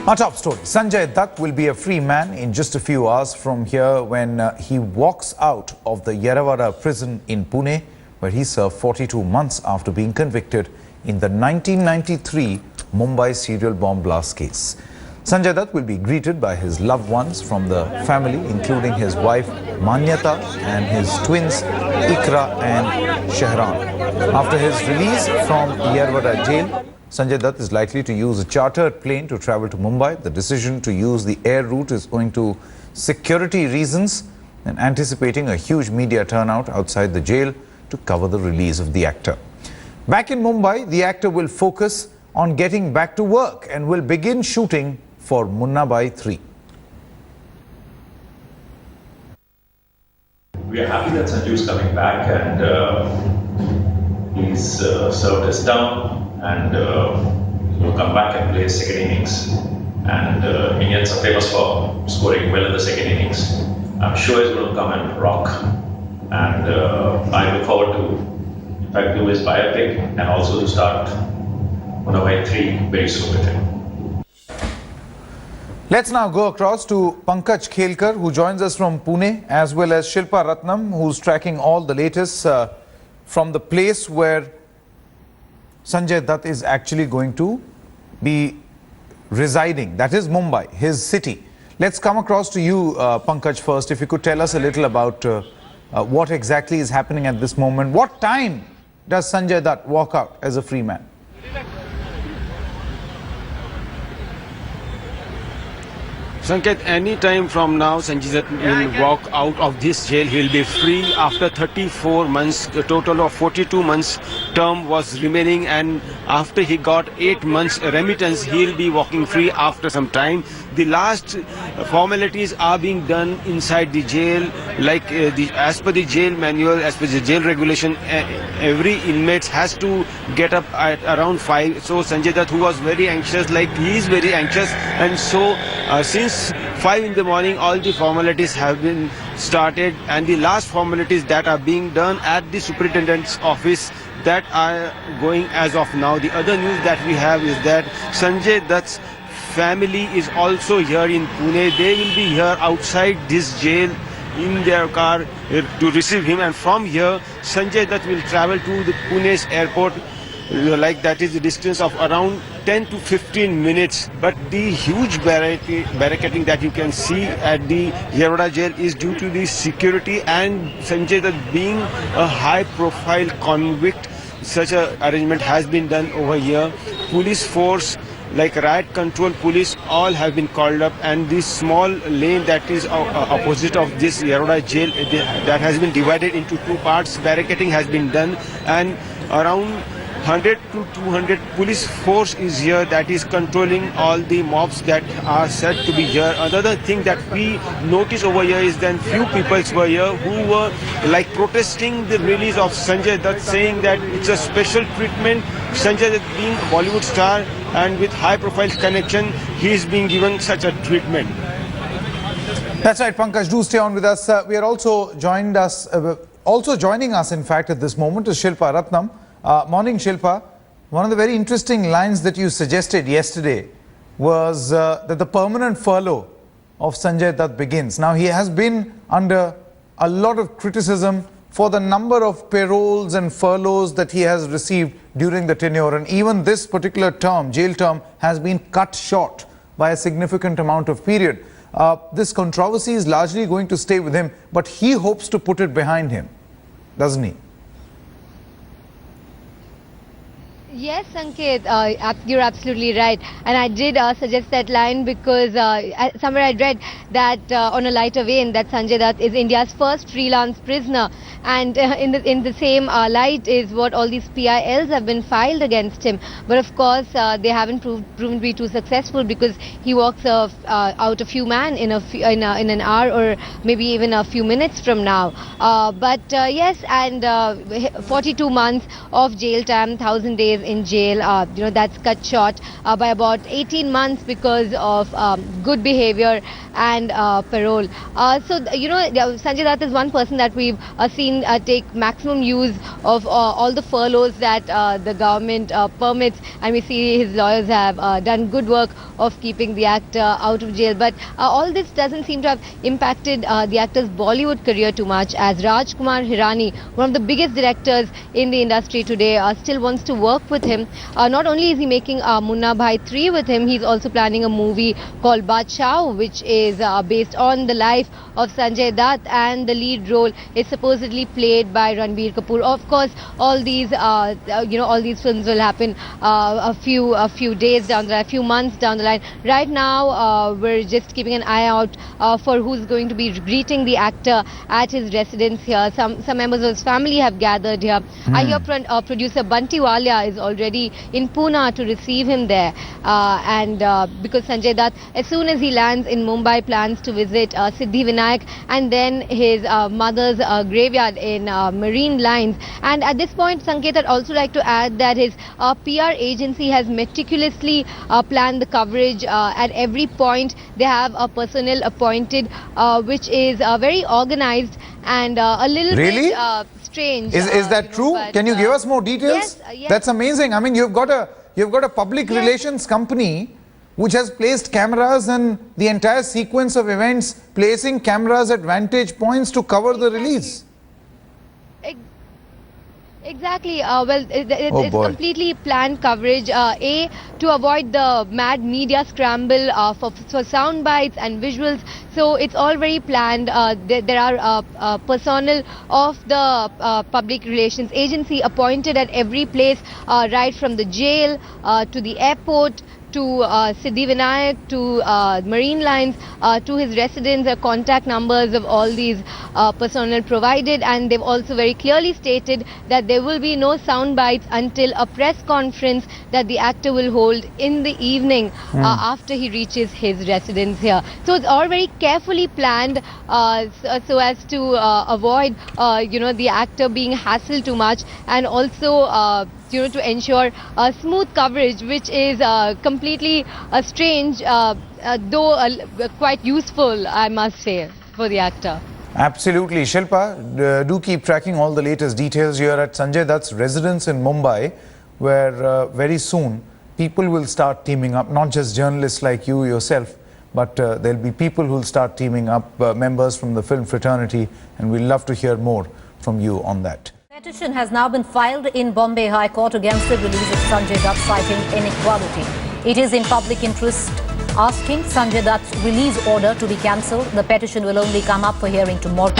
Our top story, Sanjay Dutt will be a free man in just a few hours from here when he walks out of the Yerwada prison in Pune, where he served 42 months after being convicted in the 1993 Mumbai serial bomb blast case. Sanjay Dutt will be greeted by his loved ones from the family, including his wife Manyata and his twins Ikra and Shahran. After his release from Yerwada jail, Sanjay Dutt is likely to use a chartered plane to travel to Mumbai. The decision to use the air route is owing to security reasons and anticipating a huge media turnout outside the jail to cover the release of the actor. Back in Mumbai, the actor will focus on getting back to work and will begin shooting for Munnabai 3. We are happy that Sanju is coming back, and he's served his term, and he'll come back and play his second innings. And Indians are famous for scoring well in the second innings. I'm sure he's going to come and rock. And I look forward to, in fact, do his biopic and also to start Munnabai 3 very soon with him. Let's now go across to Pankaj Khelkar, who joins us from Pune, as well as Shilpa Ratnam, who's tracking all the latest from the place where Sanjay Dutt is actually going to be residing. That is Mumbai, his city. Let's come across to you, Pankaj, first. If you could tell us a little about what exactly is happening at this moment. What time does Sanjay Dutt walk out as a free man? Sanket, any time from now, Sanjay Dutt will walk out of this jail. He will be free after 34 months. A total of 42 months term was remaining, and after he got 8 months remittance, he will be walking free after some time. The last formalities are being done inside the jail, like as per the jail manual, as per the jail regulation. Every inmate has to get up at around 5. So Sanjay Dutt, who was very anxious, like he is very anxious, and so since 5 in the morning, all the formalities have been started, and the last formalities that are being done at the superintendent's office that are going as of now. The other news that we have is that Sanjay Dutt's family is also here in Pune. They will be here outside this jail in their car to receive him, and from here Sanjay Dutt will travel to the Pune's airport. Like that is the distance of around 10 to 15 minutes. But the huge barricading that you can see at the Yerwada jail is due to the security, and Sanjay Dutt being a high profile convict, such an arrangement has been done over here. Police force like riot control police all have been called up, and this small lane that is opposite of this Yerwada jail, that has been divided into 2 parts. Barricading has been done, and around 100 to 200 police force is here that is controlling all the mobs that are said to be here. Another thing that we notice over here is that few people were here who were like protesting the release of Sanjay Dutt, saying that it's a special treatment. Sanjay Dutt being a Bollywood star and with high profile connection, he is being given such a treatment. That's right, Pankaj. Do stay on with us. We are also joining us, in fact, at this moment is Shilpa Ratnam. Morning, Shilpa. One of the very interesting lines that you suggested yesterday was that the permanent furlough of Sanjay Dutt begins. Now, he has been under a lot of criticism for the number of payrolls and furloughs that he has received during the tenure. And even this particular term, jail term, has been cut short by a significant amount of period. This controversy is largely going to stay with him, but he hopes to put it behind him, doesn't he? Yes, Sanket, you're absolutely right. And I did suggest that line because somewhere I read that on a lighter vein that Sanjay Dutt is India's first freelance prisoner. And in the same light is what all these PILs have been filed against him. But of course, they haven't proven to be too successful because he walks out a few man in an hour or maybe even a few minutes from now. But yes, and 42 months of jail time, 1,000 days in jail, that's cut short by about 18 months because of good behavior and parole. Sanjay Dutt is one person that we've seen take maximum use of all the furloughs that the government permits, and we see his lawyers have done good work of keeping the actor out of jail. But all this doesn't seem to have impacted the actor's Bollywood career too much, as Rajkumar Hirani, one of the biggest directors in the industry today, still wants to work with him. Not only is he making Munna Bhai 3 with him, he's also planning a movie called Badshah, which is based on the life of Sanjay Dutt, and the lead role is supposedly played by Ranbir Kapoor. Of course, all these films will happen a few days down the line, a few months down the line. Right now, we're just keeping an eye out for who's going to be greeting the actor at his residence here. Some members of his family have gathered here. I hear producer Bunty Walia is already in Pune to receive him there, because Sanjay Dutt, as soon as he lands in Mumbai, plans to visit Siddhi Vinayak and then his mother's graveyard in Marine Lines. And at this point, Sanket, I'd also like to add that his PR agency has meticulously planned the coverage at every point. They have a personnel appointed, which is very organized and a little Really? bit strange. Is that true? Can you give us more details? Yes, yes. That's amazing. I mean, you've got a public Yes. relations company which has placed cameras and the entire sequence of events, placing cameras at vantage points to cover the release. Exactly. It's boy. completely planned coverage. To avoid the mad media scramble for sound bites and visuals. So it's all very planned. There are personnel of the public relations agency appointed at every place, right from the jail to the airport, to Siddhi Vinayak, to Marine Lines, to his residence. Contact numbers of all these personnel provided, and they've also very clearly stated that there will be no sound bites until a press conference that the actor will hold in the evening after he reaches his residence here. So it's all very carefully planned so as to avoid the actor being hassled too much, and also to ensure smooth coverage, which is completely strange, though quite useful, I must say, for the actor. Absolutely. Shilpa, do keep tracking all the latest details here at Sanjay Dutt's residence in Mumbai, where very soon people will start teaming up, not just journalists like you yourself, but there'll be people who'll start teaming up, members from the film fraternity, and we'd love to hear more from you on that. Petition has now been filed in Bombay High Court against the release of Sanjay Dutt, citing inequality. It is in public interest, asking Sanjay Dutt's release order to be cancelled. The petition will only come up for hearing tomorrow.